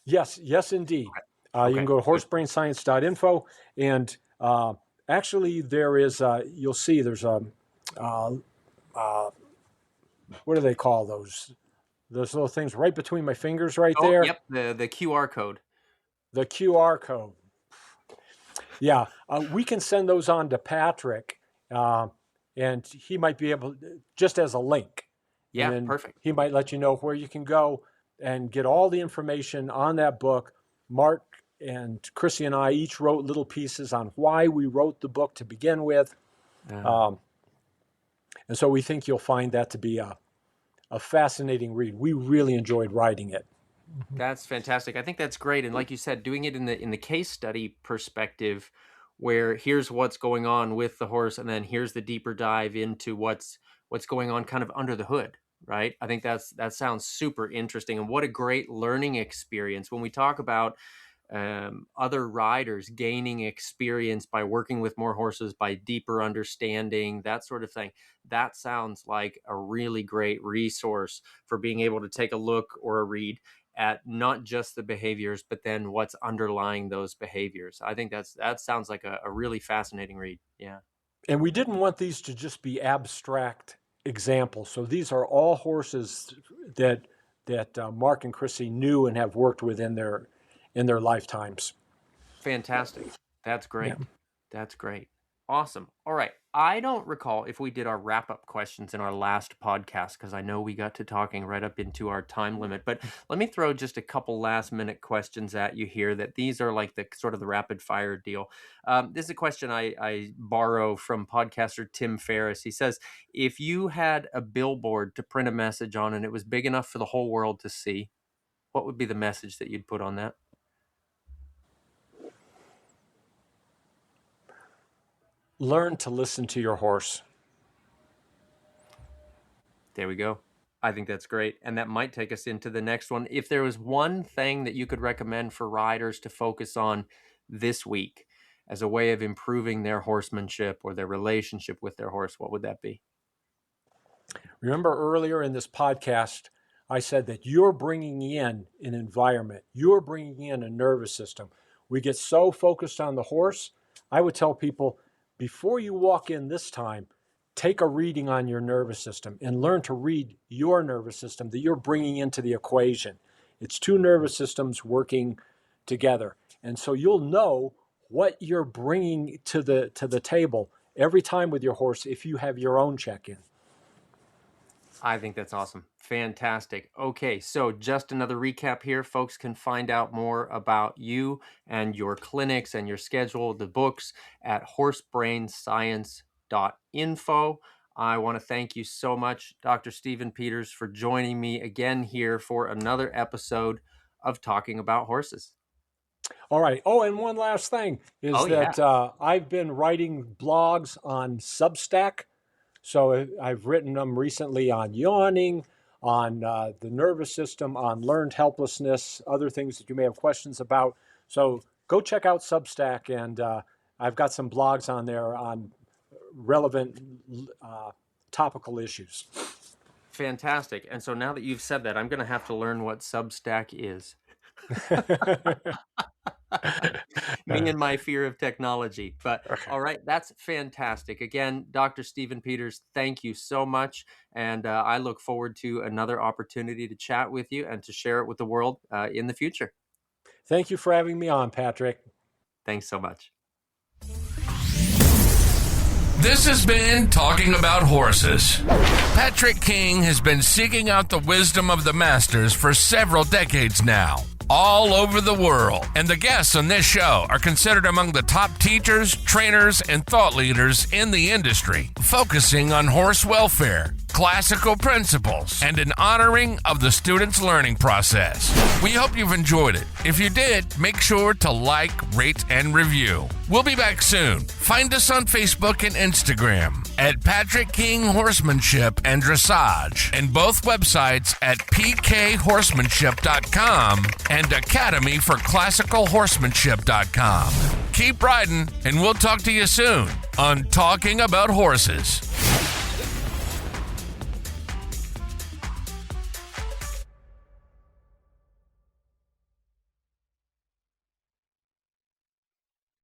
Yes, indeed. Okay. You can go to horsebrainscience.info, and actually there is, you'll see there's a, what do they call those? Those little things right between my fingers right there. Yep, the QR code. The QR code. Yeah, we can send those on to Patrick, and he might be able, just as a link. Yeah, perfect. He might let you know where you can go and get all the information on that book. Mark and Chrissy and I each wrote little pieces on why we wrote the book to begin with. And so we think you'll find that to be a fascinating read. We really enjoyed writing it. That's fantastic. I think that's great. And like you said, doing it in the case study perspective, where here's what's going on with the horse, and then here's the deeper dive into what's going on kind of under the hood, right? I think that sounds super interesting. And what a great learning experience when we talk about other riders gaining experience by working with more horses, by deeper understanding, that sort of thing. That sounds like a really great resource for being able to take a look or a read at not just the behaviors, but then what's underlying those behaviors. I think that sounds like a really fascinating read. Yeah. And we didn't want these to just be abstract examples. So these are all horses that Mark and Chrissy knew and have worked with in their lifetimes. Fantastic. That's great. Yeah. That's great. Awesome. All right. I don't recall if we did our wrap-up questions in our last podcast, because I know we got to talking right up into our time limit. But let me throw just a couple last-minute questions at you here. That these are like the sort of the rapid-fire deal. This is a question I borrow from podcaster Tim Ferriss. He says, if you had a billboard to print a message on and it was big enough for the whole world to see, what would be the message that you'd put on that? Learn to listen to your horse. There we go. I think that's great. And that might take us into the next one. If there was one thing that you could recommend for riders to focus on this week as a way of improving their horsemanship or their relationship with their horse, what would that be? Remember earlier in this podcast, I said that you're bringing in an environment. You're bringing in a nervous system. We get so focused on the horse. I would tell people, before you walk in this time, take a reading on your nervous system and learn to read your nervous system that you're bringing into the equation. It's two nervous systems working together. And so you'll know what you're bringing to the table every time with your horse if you have your own check-in. I think that's awesome. Fantastic. Okay, so just another recap here. Folks can find out more about you and your clinics and your schedule, the books, at horsebrainscience.info. I want to thank you so much, Dr. Stephen Peters, for joining me again here for another episode of Talking About Horses. All right. Oh, and one last thing is I've been writing blogs on Substack. So I've written them recently on yawning, on the nervous system, on learned helplessness, other things that you may have questions about. So go check out Substack, and I've got some blogs on there on relevant topical issues. Fantastic. And so now that you've said that, I'm going to have to learn what Substack is. Me and my fear of technology. But okay. All right, that's fantastic. Again, Dr. Stephen Peters, thank you so much. And I look forward to another opportunity to chat with you and to share it with the world in the future. Thank you for having me on, Patrick. Thanks so much. This has been Talking About Horses. Patrick King has been seeking out the wisdom of the masters for several decades now, all over the world. And the guests on this show are considered among the top teachers, trainers, and thought leaders in the industry, focusing on horse welfare, classical principles, and an honoring of the student's learning process. We hope you've enjoyed it. If you did, make sure to like, rate, and review. We'll be back soon. Find us on Facebook and Instagram at Patrick King Horsemanship and Dressage, and both websites at pkhorsemanship.com and academyforclassicalhorsemanship.com. Keep riding, and we'll talk to you soon on Talking About Horses.